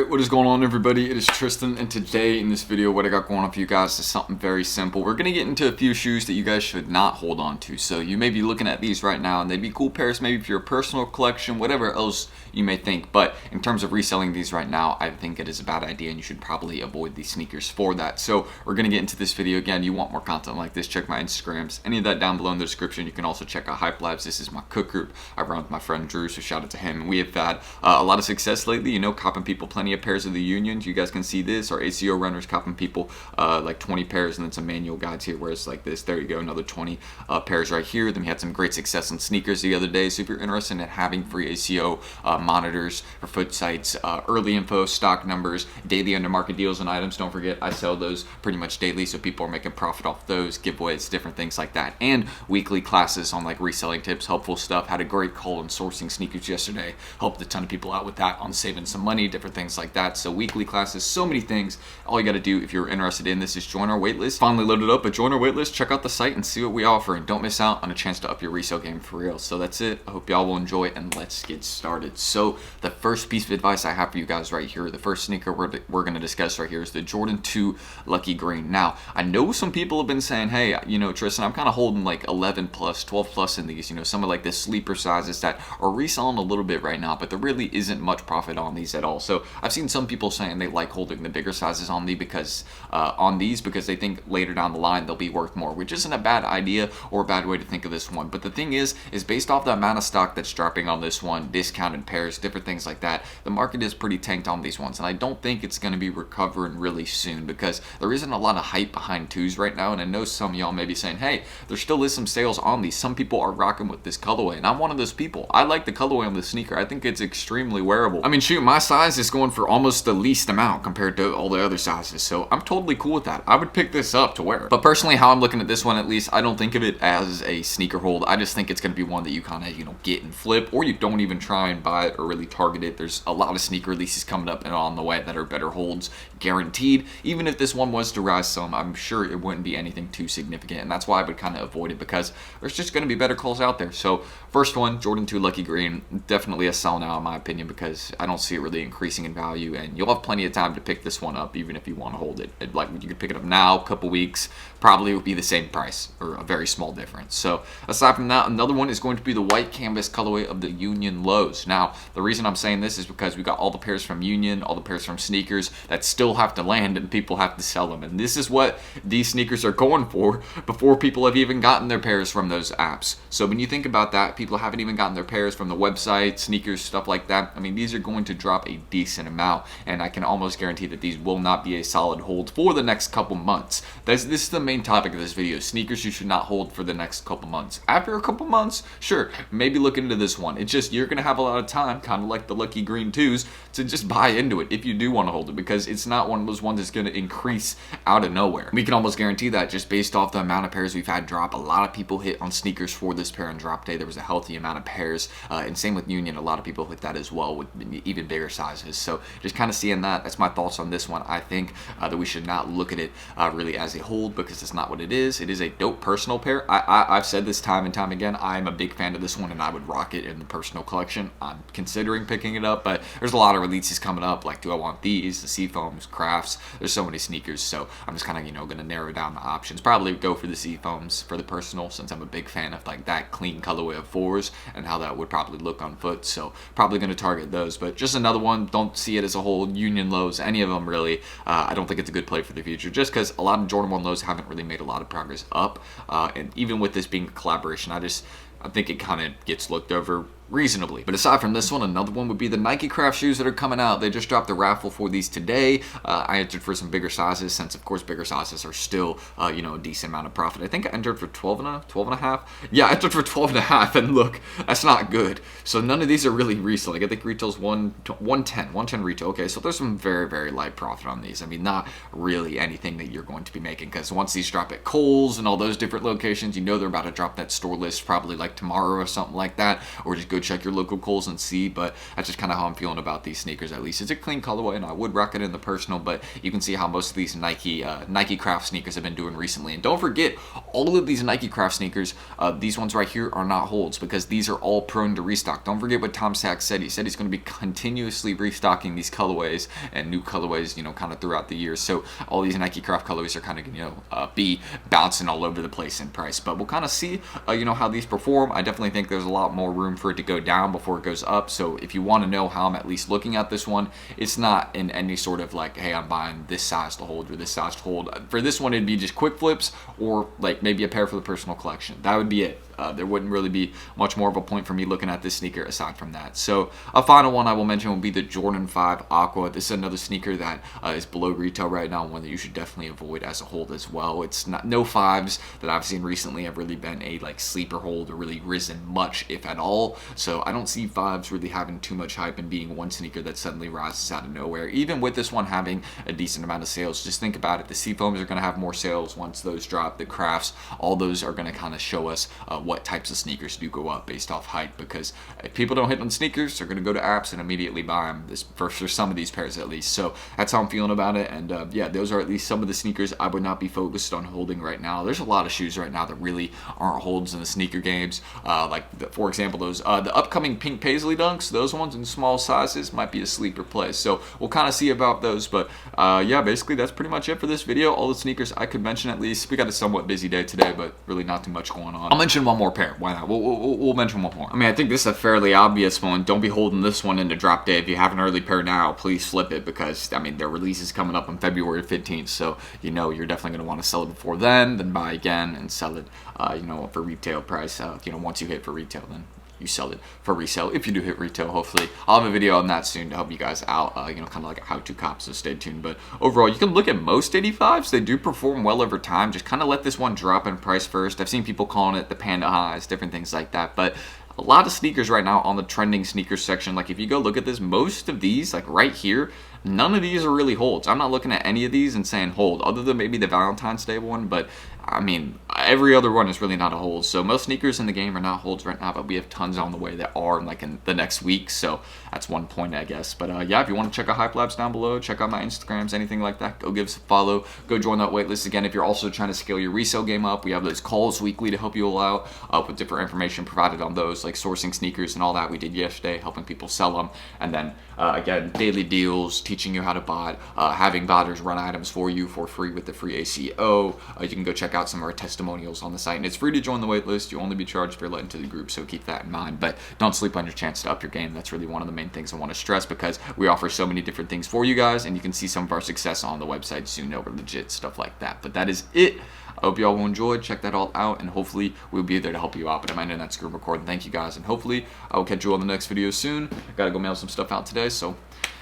Alright, what is going on, everybody? It is Tristan, and today in this video what I got going on for you guys is something very simple. We're going to get into a few shoes that you guys should not hold on to. So you may be looking at these right now and they'd be cool pairs maybe for your personal collection, whatever else you may think. But in terms of reselling these right now, I think it is a bad idea and you should probably avoid these sneakers for that. So we're going to get into this video. Again, you want more content like this, check my Instagrams, any of that down below in the description. You can also check out Hype Labs. This is my cook group I run with my friend Drew, so shout out to him. We have had a lot of success lately, you know, copping people plenty of pairs of the Unions. You guys can see this. Our ACO runners copping people like 20 pairs, and then some manual guides here where it's like this. There you go, another 20 pairs right here. Then we had some great success on sneakers the other day. So if you're interested in having free ACO monitors for foot sites, early info, stock numbers, daily under market deals and items, don't forget I sell those pretty much daily, so people are making profit off those, giveaways, different things like that, and weekly classes on like reselling tips, helpful stuff. Had a great call on sourcing sneakers yesterday, helped a ton of people out with that on saving some money, different things like that. So weekly classes, so many things. All you got to do if you're interested in this is join our waitlist. Finally loaded up, but join our waitlist, check out the site and see what we offer, and don't miss out on a chance to up your resale game for real. So that's it. I hope y'all will enjoy, and let's get started. So the first piece of advice I have for you guys right here, the first sneaker we're going to discuss right here is the Jordan 2 Lucky Green. Now I know some people have been saying, hey, you know, Tristan, I'm kind of holding like 11 plus, 12 plus in these, you know, some of like the sleeper sizes that are reselling a little bit right now, but there really isn't much profit on these at all. So I've seen some people saying they like holding the bigger sizes on these because they think later down the line they'll be worth more, which isn't a bad idea or a bad way to think of this one. But the thing is based off the amount of stock that's dropping on this one, discounted pairs, different things like that, the market is pretty tanked on these ones, and I don't think it's going to be recovering really soon because there isn't a lot of hype behind twos right now. And I know some of y'all may be saying, hey, there still is some sales on these. Some people are rocking with this colorway, and I'm one of those people. I like the colorway on this sneaker. I think it's extremely wearable. I mean, shoot, my size is going for almost the least amount compared to all the other sizes, so I'm totally cool with that. I would pick this up to wear. But personally, how I'm looking at this one, at least, I don't think of it as a sneaker hold. I just think it's going to be one that you kind of, you know, get and flip, or you don't even try and buy it or really target it. There's a lot of sneaker releases coming up and on the way that are better holds, guaranteed. Even if this one was to rise some, I'm sure it wouldn't be anything too significant, and that's why I would kind of avoid it, because there's just going to be better calls out there. So first one, Jordan 2 Lucky Green, definitely a sell now in my opinion, because I don't see it really increasing in value, and you'll have plenty of time to pick this one up even if you want to hold it. Like, you could pick it up now, a couple weeks, probably would be the same price or a very small difference. So aside from that, another one is going to be the white canvas colorway of the Union Lows. Now the reason I'm saying this is because we got all the pairs from Union, all the pairs from sneakers that still have to land and people have to sell them, and this is what these sneakers are going for before people have even gotten their pairs from those apps. So when you think about that, people haven't even gotten their pairs from the website, sneakers, stuff like that. I mean, these are going to drop a decent amount, and I can almost guarantee that these will not be a solid hold for the next couple months. This is the main topic of this video. Sneakers you should not hold for the next couple months. After a couple months, sure, maybe look into this one. It's just, you're going to have a lot of time, kind of like the Lucky Green 2s, to just buy into it if you do want to hold it, because it's not one of those ones that's going to increase out of nowhere. We can almost guarantee that just based off the amount of pairs we've had drop. A lot of people hit on sneakers for this pair on drop day. There was a healthy amount of pairs, and same with Union. A lot of people hit that as well with even bigger sizes. So just kind of seeing that, that's my thoughts on this one. I think that we should not look at it really as a hold, because it's not what it is. It is a dope personal pair. I've said this time and time again, I'm a big fan of this one, and I would rock it in the personal collection. I'm considering picking it up, but there's a lot of releases coming up. Like, do I want these, the Seafoams, Crafts? There's so many sneakers, so I'm just kind of, you know, going to narrow down the options. Probably go for the Seafoams for the personal, since I'm a big fan of like that clean colorway of 4s and how that would probably look on foot. So probably going to target those. But just another one, don't see it as a whole. Union Lows, any of them really, I don't think it's a good play for the future, just because a lot of Jordan 1 Lows haven't really made a lot of progress up, and even with this being a collaboration, I think it kind of gets looked over reasonably. But aside from this one, another one would be the Nike Craft shoes that are coming out. They just dropped the raffle for these today. I entered for some bigger sizes, since of course bigger sizes are still you know, a decent amount of profit. I think I entered for 12 and a half. Yeah, I entered for 12 and a half, and look, that's not good. So none of these are really reselling. I think retail's 110 retail. Okay, so there's some very, very light profit on these. I mean, not really anything that you're going to be making, because once these drop at Kohl's and all those different locations, you know they're about to drop that store list probably like tomorrow or something like that, or just go go check your local Kohl's and see, but that's just kind of how I'm feeling about these sneakers. At least it's a clean colorway, and I would rock it in the personal, but you can see how most of these Nike Craft sneakers have been doing recently. And don't forget, all of these Nike Craft sneakers, these ones right here are not holds, because these are all prone to restock. Don't forget what Tom Sachs said. He said he's going to be continuously restocking these colorways and new colorways, you know, kind of throughout the year. So all these Nike Craft colorways are kind of, you know, be bouncing all over the place in price. But we'll kind of see, you know, how these perform. I definitely think there's a lot more room for it to go down before it goes up. So if you want to know how I'm at least looking at this one, it's not in any sort of like, hey, I'm buying this size to hold or this size to hold. For this one, it'd be just quick flips, or like maybe a pair for the personal collection. That would be it. There wouldn't really be much more of a point for me looking at this sneaker aside from that. So a final one I will mention will be the Jordan 5 Aqua. This is another sneaker that is below retail right now, one that you should definitely avoid as a hold as well. It's not, no 5s that I've seen recently have really been a like sleeper hold or really risen much, if at all. So I don't see 5s really having too much hype and being one sneaker that suddenly rises out of nowhere. Even with this one having a decent amount of sales, just think about it. The Seafoams are going to have more sales once those drop. The Crafts, all those are going to kind of show us what types of sneakers do go up based off hype, because if people don't hit on sneakers, they're going to go to apps and immediately buy them, for some of these pairs at least. So that's how I'm feeling about it. And yeah, those are at least some of the sneakers I would not be focused on holding right now. There's a lot of shoes right now that really aren't holds in the sneaker games, for example, those the upcoming pink paisley dunks, those ones in small sizes might be a sleeper play. So we'll kind of see about those. But yeah, basically that's pretty much it for this video. All the sneakers I could mention at least. We got a somewhat busy day today, but really not too much going on. I'll mention one more pair. Why not? We'll mention one more. I mean, I think this is a fairly obvious one. Don't be holding this one into drop day. If you have an early pair now, please flip it, because I mean, their release is coming up on February 15th, so you know you're definitely going to want to sell it before then buy again and sell it, you know, for retail price. You know, once you hit for retail, then you sell it for resale if you do hit retail. Hopefully I'll have a video on that soon to help you guys out, you know, kind of like a how-to cop, so stay tuned. But overall, you can look at most 85s. They do perform well over time. Just kind of let this one drop in price first. I've seen people calling it the panda highs, different things like that, but a lot of sneakers right now on the trending sneakers section, like if you go look at this, most of these, like right here, none of these are really holds. I'm not looking at any of these and saying hold, other than maybe the Valentine's Day one, but I mean, every other one is really not a hold. So most sneakers in the game are not holds right now, but we have tons on the way that are like in the next week. So that's one point, I guess. But yeah, if you want to check out Hype Labs down below, check out my Instagrams, anything like that, go give us a follow. Go join that waitlist again. If you're also trying to scale your resale game up, we have those calls weekly to help you all out with different information provided on those, like sourcing sneakers and all that we did yesterday, helping people sell them. And then again, daily deals, teaching you how to bot, having botters run items for you for free with the free ACO. You can go check out some of our testimonials on the site, and it's free to join the waitlist. You'll only be charged if you're let into the group, so keep that in mind. But don't sleep on your chance to up your game. That's really one of the main things I want to stress, because we offer so many different things for you guys, and you can see some of our success on the website soon over legit stuff like that. But that is it. I hope you all will enjoy. Check that all out, and hopefully we'll be there to help you out. But I'm ending that screen recording. Thank you guys, and hopefully I will catch you on the next video soon. I gotta go mail some stuff out today, so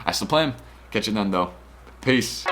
that's the plan. Catch you then, though. Peace.